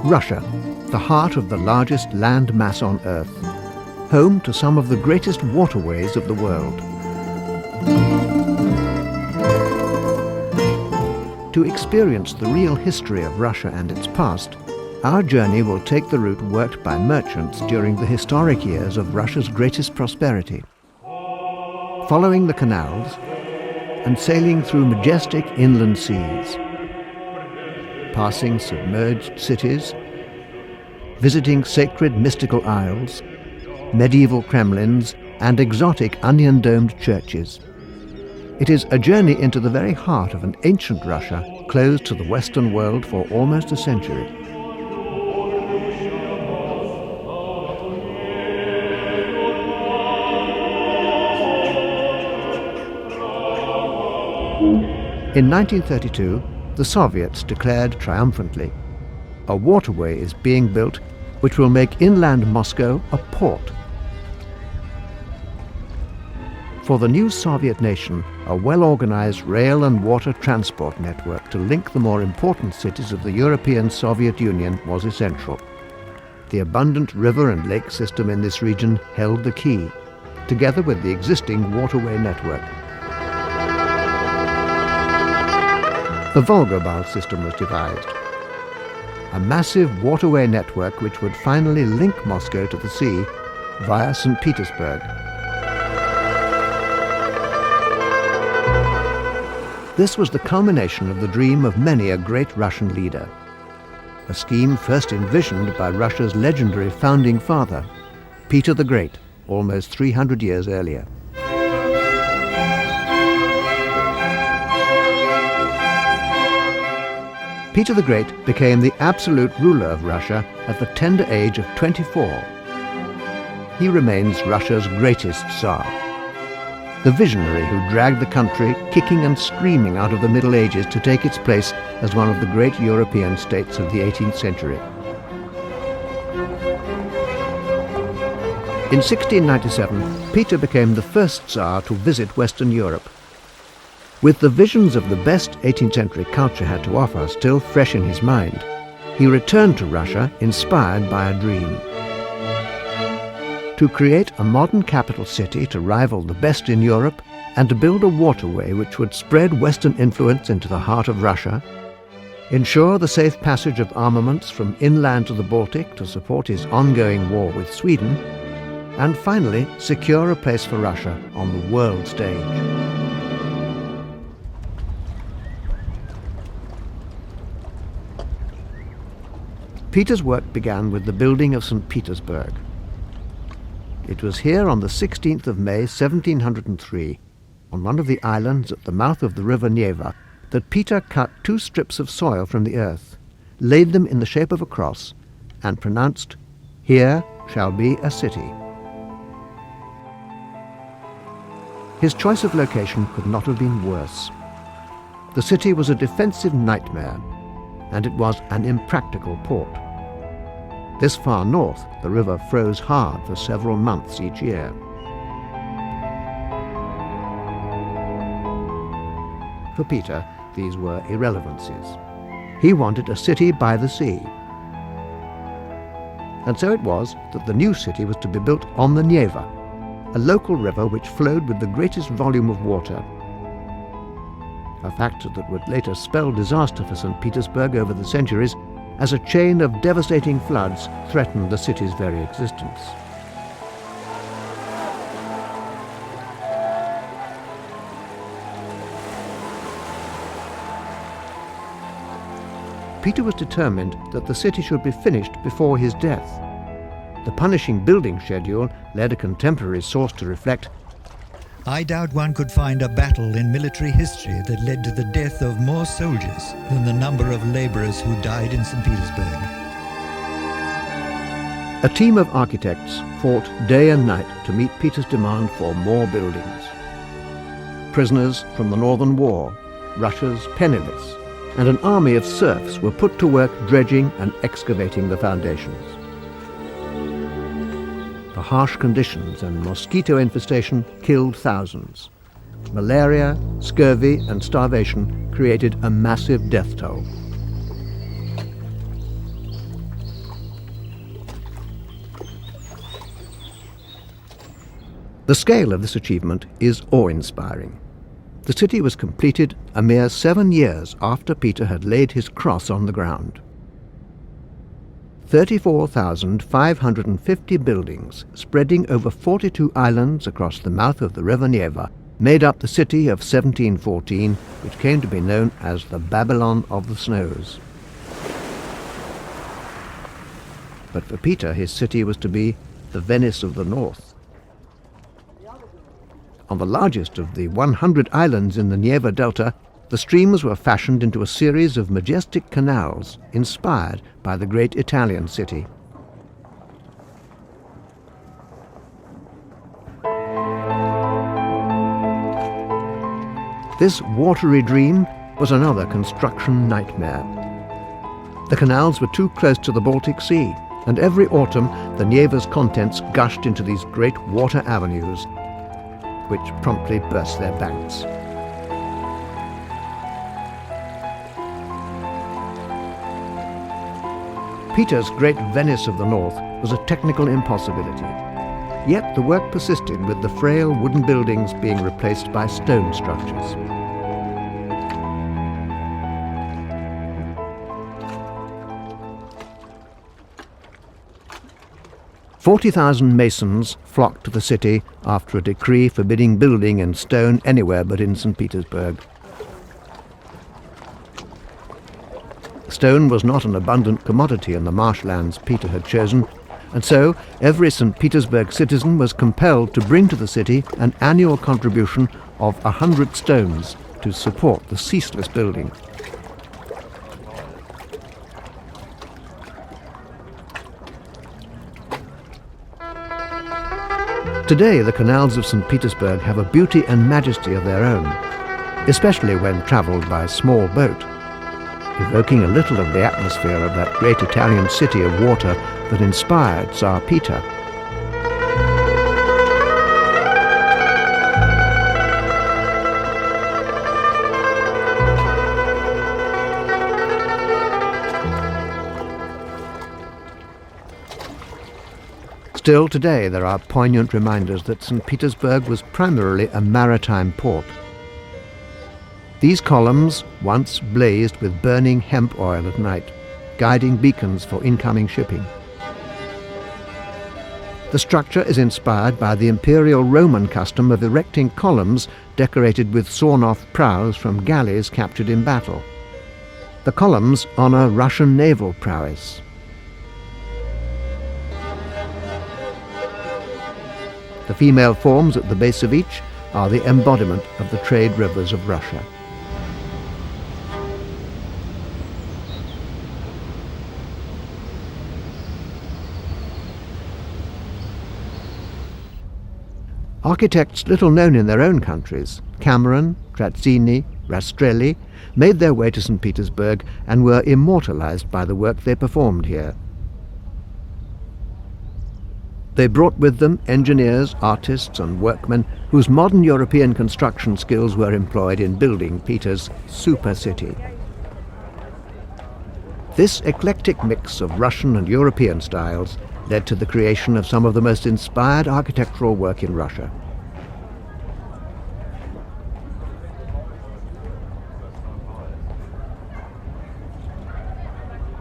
Russia, the heart of the largest land mass on Earth, home to some of the greatest waterways of the world. To experience the real history of Russia and its past, our journey will take the route worked by merchants during the historic years of Russia's greatest prosperity. Following the canals and sailing through majestic inland seas, passing submerged cities, visiting sacred mystical isles, medieval Kremlins, and exotic onion-domed churches. It is a journey into the very heart of an ancient Russia closed to the Western world for almost a century. In 1932, the Soviets declared triumphantly, "A waterway is being built which will make inland Moscow a port." For the new Soviet nation, a well-organized rail and water transport network to link the more important cities of the European Soviet Union was essential. The abundant river and lake system in this region held the key, together with the existing waterway network. The Volga-Bal system was devised, a massive waterway network which would finally link Moscow to the sea via St Petersburg. This was the culmination of the dream of many a great Russian leader, a scheme first envisioned by Russia's legendary founding father, Peter the Great, almost 300 years earlier. Peter the Great became the absolute ruler of Russia at the tender age of 24. He remains Russia's greatest Tsar, the visionary who dragged the country kicking and screaming out of the Middle Ages to take its place as one of the great European states of the 18th century. In 1697, Peter became the first Tsar to visit Western Europe. With the visions of the best 18th century culture had to offer still fresh in his mind, he returned to Russia inspired by a dream. To create a modern capital city to rival the best in Europe and to build a waterway which would spread Western influence into the heart of Russia, ensure the safe passage of armaments from inland to the Baltic to support his ongoing war with Sweden, and finally secure a place for Russia on the world stage. Peter's work began with the building of St Petersburg. It was here on the 16th of May 1703, on one of the islands at the mouth of the river Neva, that Peter cut 2 strips of soil from the earth, laid them in the shape of a cross, and pronounced, "Here shall be a city." His choice of location could not have been worse. The city was a defensive nightmare, and it was an impractical port. This far north, the river froze hard for several months each year. For Peter, these were irrelevancies. He wanted a city by the sea. And so it was that the new city was to be built on the Neva, a local river which flowed with the greatest volume of water, a factor that would later spell disaster for St. Petersburg over the centuries as a chain of devastating floods threatened the city's very existence. Peter was determined that the city should be finished before his death. The punishing building schedule led a contemporary source to reflect, "I doubt one could find a battle in military history that led to the death of more soldiers than the number of laborers who died in St. Petersburg." A team of architects fought day and night to meet Peter's demand for more buildings. Prisoners from the Northern War, Russia's penniless, and an army of serfs were put to work dredging and excavating the foundations. The harsh conditions and mosquito infestation killed thousands. Malaria, scurvy, and starvation created a massive death toll. The scale of this achievement is awe-inspiring. The city was completed a mere 7 years after Peter had laid his cross on the ground. 34,550 buildings spreading over 42 islands across the mouth of the River Neva made up the city of 1714, which came to be known as the Babylon of the Snows. But for Peter, his city was to be the Venice of the North. On the largest of the 100 islands in the Neva Delta, the streams were fashioned into a series of majestic canals inspired by the great Italian city. This watery dream was another construction nightmare. The canals were too close to the Baltic Sea, and every autumn the Neva's contents gushed into these great water avenues, which promptly burst their banks. Peter's great Venice of the North was a technical impossibility. Yet the work persisted, with the frail wooden buildings being replaced by stone structures. "40,000 masons flocked to the city after a decree forbidding building in stone anywhere but in St Petersburg. Stone was not an abundant commodity in the marshlands Peter had chosen, and so every St Petersburg citizen was compelled to bring to the city an annual contribution of 100 stones to support the ceaseless building. Today, the canals of St Petersburg have a beauty and majesty of their own, especially when travelled by small boat, evoking a little of the atmosphere of that great Italian city of water that inspired Tsar Peter. Still today there are poignant reminders that St Petersburg was primarily a maritime port. These columns once blazed with burning hemp oil at night, guiding beacons for incoming shipping. The structure is inspired by the imperial Roman custom of erecting columns decorated with sawn-off prows from galleys captured in battle. The columns honor Russian naval prowess. The female forms at the base of each are the embodiment of the trade rivers of Russia. Architects little known in their own countries, Cameron, Trazzini, Rastrelli, made their way to St Petersburg and were immortalized by the work they performed here. They brought with them engineers, artists and workmen whose modern European construction skills were employed in building Peter's super city. This eclectic mix of Russian and European styles led to the creation of some of the most inspired architectural work in Russia.